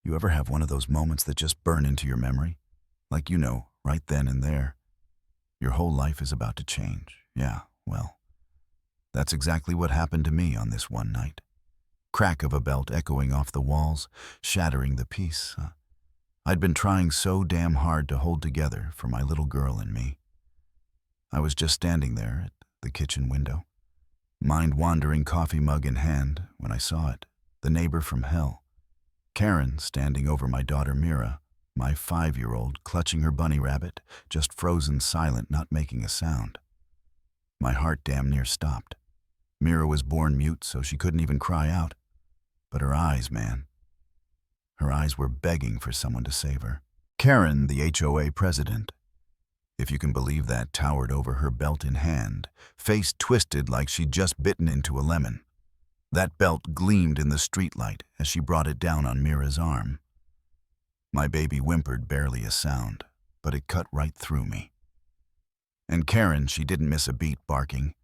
You ever have one of those moments that just burn into your memory? Like right then and there, your whole life is about to change. Yeah, well, that's exactly what happened to me on this one night. Crack of a belt echoing off the walls, shattering the peace. I'd been trying so damn hard to hold together for my little girl and me. I was just standing there at the kitchen window, mind-wandering coffee mug in hand, when I saw it, the neighbor from hell. Karen standing over my daughter Mira, my 5-year-old, clutching her bunny rabbit, just frozen silent, not making a sound. My heart damn near stopped. Mira was born mute, so she couldn't even cry out. But her eyes, man. Her eyes were begging for someone to save her. Karen, the HOA president, if you can believe that, towered over her belt in hand, face twisted like she'd just bitten into a lemon. That belt gleamed in the streetlight as she brought it down on Mira's arm. My baby whimpered barely a sound, but it cut right through me. And Karen, she didn't miss a beat, barking,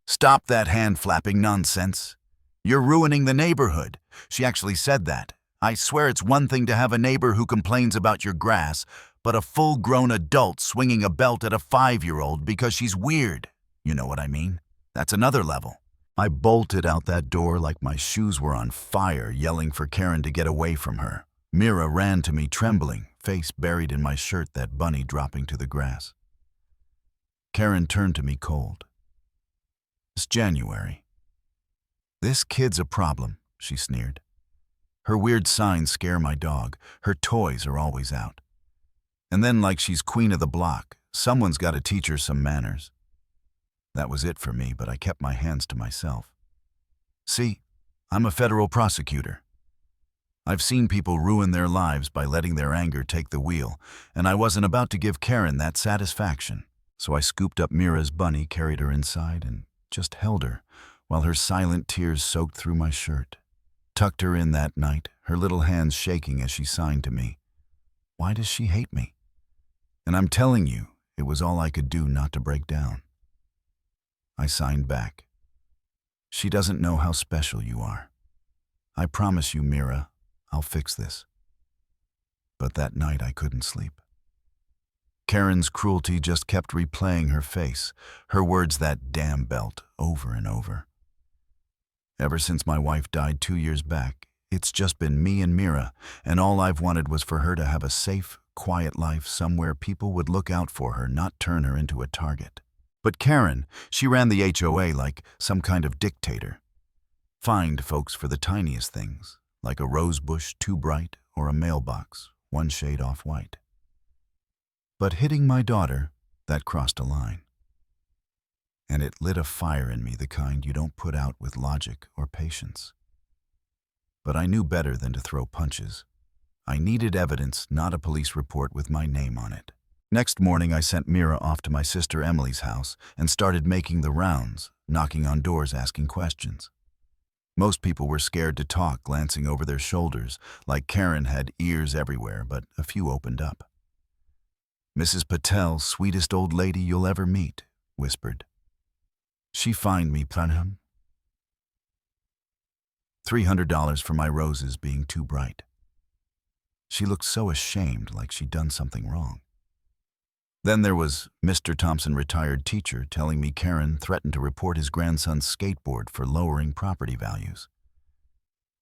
"Stop that hand-flapping nonsense. You're ruining the neighborhood." She actually said that. I swear it's one thing to have a neighbor who complains about your grass, but a full-grown adult swinging a belt at a 5-year-old because she's weird. You know what I mean? That's another level. I bolted out that door like my shoes were on fire, yelling for Karen to get away from her. Mira ran to me trembling, face buried in my shirt, that bunny dropping to the grass. Karen turned to me cold. "It's January. This kid's a problem," she sneered. "Her weird signs scare my dog. Her toys are always out. And then, like she's queen of the block, someone's got to teach her some manners." That was it for me, but I kept my hands to myself. See, I'm a federal prosecutor. I've seen people ruin their lives by letting their anger take the wheel, and I wasn't about to give Karen that satisfaction. So I scooped up Mira's bunny, carried her inside, and just held her, while her silent tears soaked through my shirt. Tucked her in that night, her little hands shaking as she signed to me. Why does she hate me? And I'm telling you, it was all I could do not to break down. I signed back. "She doesn't know how special you are. I promise you, Mira, I'll fix this." But that night I couldn't sleep. Karen's cruelty just kept replaying her face, her words, "that damn belt," over and over. Ever since my wife died 2 years back, it's just been me and Mira, and all I've wanted was for her to have a safe, quiet life somewhere people would look out for her, not turn her into a target. But Karen, she ran the HOA like some kind of dictator. Fined folks for the tiniest things, like a rose bush too bright or a mailbox 1 shade off white. But hitting my daughter, that crossed a line. And it lit a fire in me, the kind you don't put out with logic or patience. But I knew better than to throw punches. I needed evidence, not a police report with my name on it. Next morning, I sent Mira off to my sister Emily's house and started making the rounds, knocking on doors, asking questions. Most people were scared to talk, glancing over their shoulders, like Karen had ears everywhere, but a few opened up. "Mrs. Patel, sweetest old lady you'll ever meet," whispered. "She fined me, Pranham. $300 for my roses being too bright." She looked so ashamed, like she'd done something wrong. Then there was Mr. Thompson, retired teacher, telling me Karen threatened to report his grandson's skateboard for lowering property values.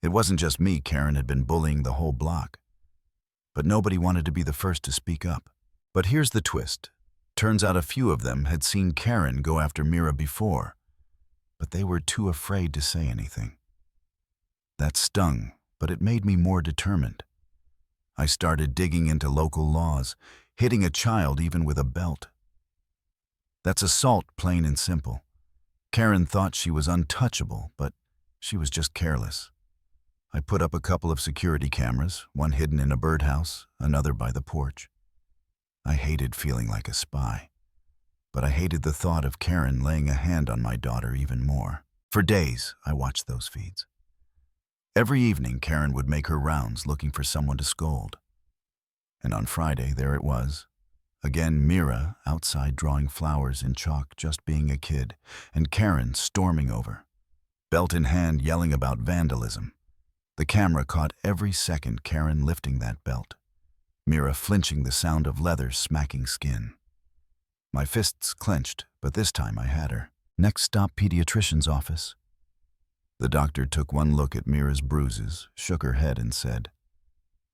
It wasn't just me. Karen had been bullying the whole block. But nobody wanted to be the first to speak up. But here's the twist. Turns out a few of them had seen Karen go after Mira before, but they were too afraid to say anything. That stung, but it made me more determined. I started digging into local laws, hitting a child even with a belt. That's assault, plain and simple. Karen thought she was untouchable, but she was just careless. I put up a couple of security cameras, one hidden in a birdhouse, another by the porch. I hated feeling like a spy, but I hated the thought of Karen laying a hand on my daughter even more. For days, I watched those feeds. Every evening, Karen would make her rounds looking for someone to scold. And on Friday, there it was. Again, Mira outside drawing flowers in chalk, just being a kid, and Karen storming over, belt in hand, yelling about vandalism. The camera caught every second Karen lifting that belt, Mira flinching the sound of leather smacking skin. My fists clenched, but this time I had her. Next stop, pediatrician's office. The doctor took one look at Mira's bruises, shook her head and said,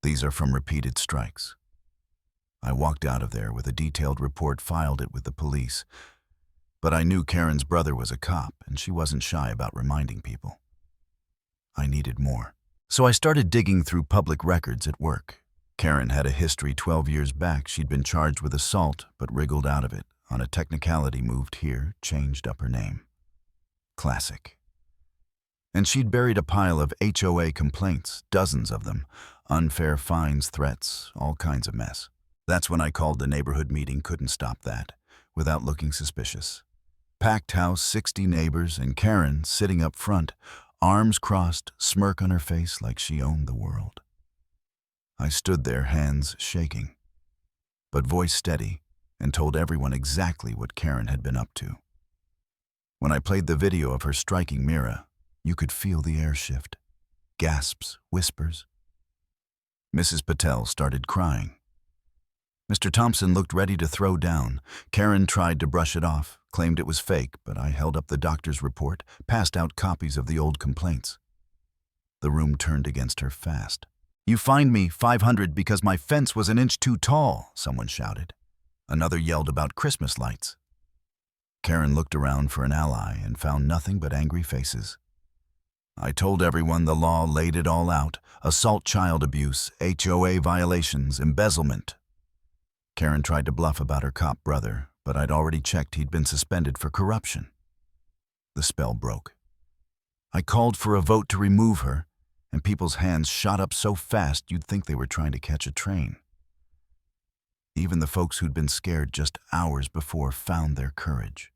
"These are from repeated strikes." I walked out of there with a detailed report, filed it with the police. But I knew Karen's brother was a cop, and she wasn't shy about reminding people. I needed more. So I started digging through public records at work. Karen had a history. 12 years back. She'd been charged with assault, but wriggled out of it. On a technicality, moved here, changed up her name. Classic. And she'd buried a pile of HOA complaints, dozens of them, unfair fines, threats, all kinds of mess. That's when I called the neighborhood meeting. Couldn't stop that, without looking suspicious. Packed house, 60 neighbors, and Karen sitting up front, arms crossed, smirk on her face like she owned the world. I stood there, hands shaking, but voice steady, and told everyone exactly what Karen had been up to. When I played the video of her striking Mira, you could feel the air shift. Gasps, whispers. Mrs. Patel started crying. Mr. Thompson looked ready to throw down. Karen tried to brush it off, claimed it was fake, but I held up the doctor's report, passed out copies of the old complaints. The room turned against her fast. "You fined me $500 because my fence was an inch too tall," someone shouted. Another yelled about Christmas lights. Karen looked around for an ally and found nothing but angry faces. I told everyone the law laid it all out: assault, child abuse, HOA violations, embezzlement. Karen tried to bluff about her cop brother, but I'd already checked he'd been suspended for corruption. The spell broke. I called for a vote to remove her, and people's hands shot up so fast you'd think they were trying to catch a train. Even the folks who'd been scared just hours before found their courage.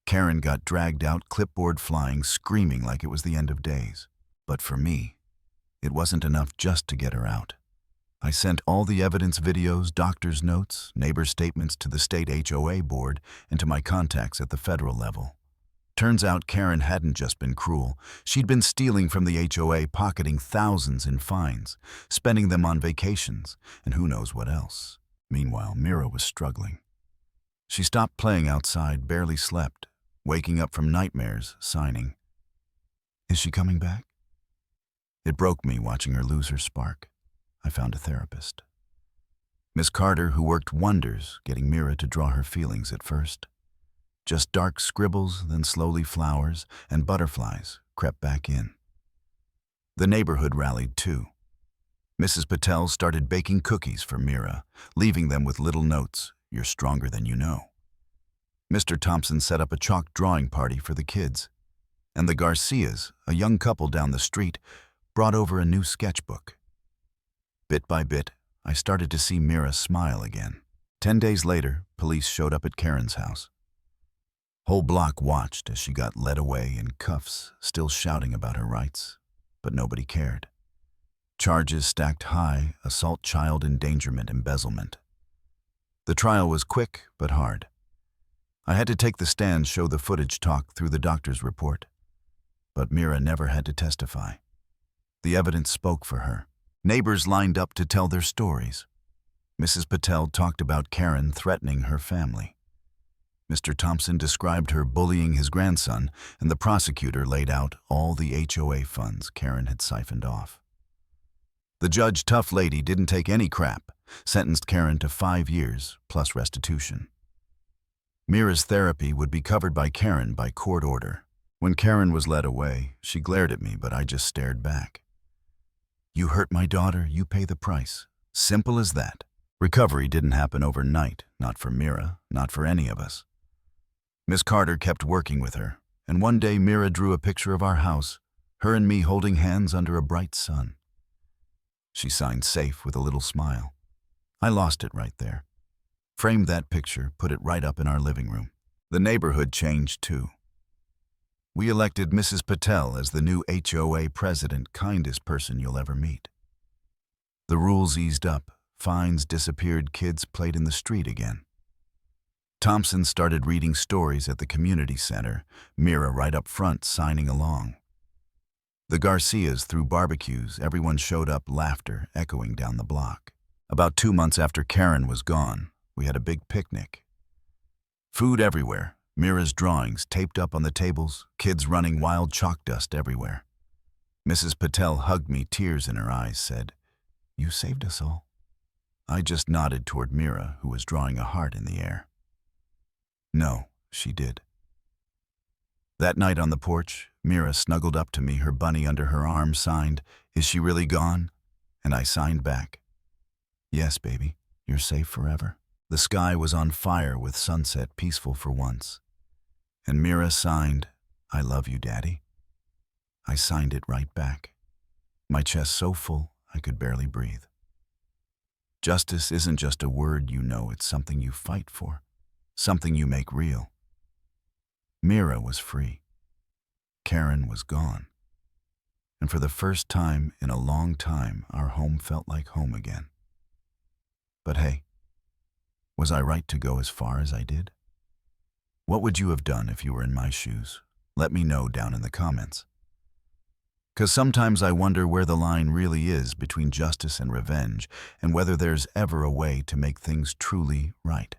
Karen got dragged out, clipboard flying, screaming like it was the end of days. But for me, it wasn't enough just to get her out. I sent all the evidence, videos, doctor's notes, neighbor statements to the state HOA board and to my contacts at the federal level. Turns out Karen hadn't just been cruel. She'd been stealing from the HOA, pocketing thousands in fines, spending them on vacations, and who knows what else. Meanwhile, Mira was struggling. She stopped playing outside, barely slept, waking up from nightmares, signing. Is she coming back? It broke me watching her lose her spark. I found a therapist. Miss Carter, who worked wonders getting Mira to draw her feelings at first. Just dark scribbles, then slowly flowers and butterflies crept back in. The neighborhood rallied too. Mrs. Patel started baking cookies for Mira, leaving them with little notes: "You're stronger than you know." Mr. Thompson set up a chalk drawing party for the kids. And the Garcias, a young couple down the street, brought over a new sketchbook. Bit by bit, I started to see Mira smile again. 10 days later, police showed up at Karen's house. Whole block watched as she got led away in cuffs, still shouting about her rights, but nobody cared. Charges stacked high: assault, child endangerment, embezzlement. The trial was quick but hard. I had to take the stand, show the footage, talk through the doctor's report. But Mira never had to testify. The evidence spoke for her. Neighbors lined up to tell their stories. Mrs. Patel talked about Karen threatening her family. Mr. Thompson described her bullying his grandson, and the prosecutor laid out all the HOA funds Karen had siphoned off. The judge, tough lady, didn't take any crap, sentenced Karen to 5 years plus restitution. Mira's therapy would be covered by Karen by court order. When Karen was led away, she glared at me, but I just stared back. "You hurt my daughter, you pay the price." Simple as that. Recovery didn't happen overnight, not for Mira, not for any of us. Miss Carter kept working with her, and one day Mira drew a picture of our house, her and me holding hands under a bright sun. She signed safe with a little smile. I lost it right there. Framed that picture, put it right up in our living room. The neighborhood changed too. We elected Mrs. Patel as the new HOA president, kindest person you'll ever meet. The rules eased up, fines disappeared, kids played in the street again. Thompson started reading stories at the community center, Mira right up front signing along. The Garcias threw barbecues, everyone showed up, laughter echoing down the block. About 2 months after Karen was gone, we had a big picnic. Food everywhere, Mira's drawings taped up on the tables, kids running wild, chalk dust everywhere. Mrs. Patel hugged me, tears in her eyes, said, "You saved us all." I just nodded toward Mira, who was drawing a heart in the air. No, she did. That night on the porch, Mira snuggled up to me, her bunny under her arm, signed, "Is she really gone?" And I signed back, "Yes, baby, you're safe forever." The sky was on fire with sunset, peaceful for once. And Mira signed, "I love you, Daddy." I signed it right back, my chest so full I could barely breathe. Justice isn't just a word you know, it's something you fight for, something you make real. Mira was free. Karen was gone. And for the first time in a long time, our home felt like home again. But hey, was I right to go as far as I did? What would you have done if you were in my shoes? Let me know down in the comments. 'Cause sometimes I wonder where the line really is between justice and revenge, and whether there's ever a way to make things truly right.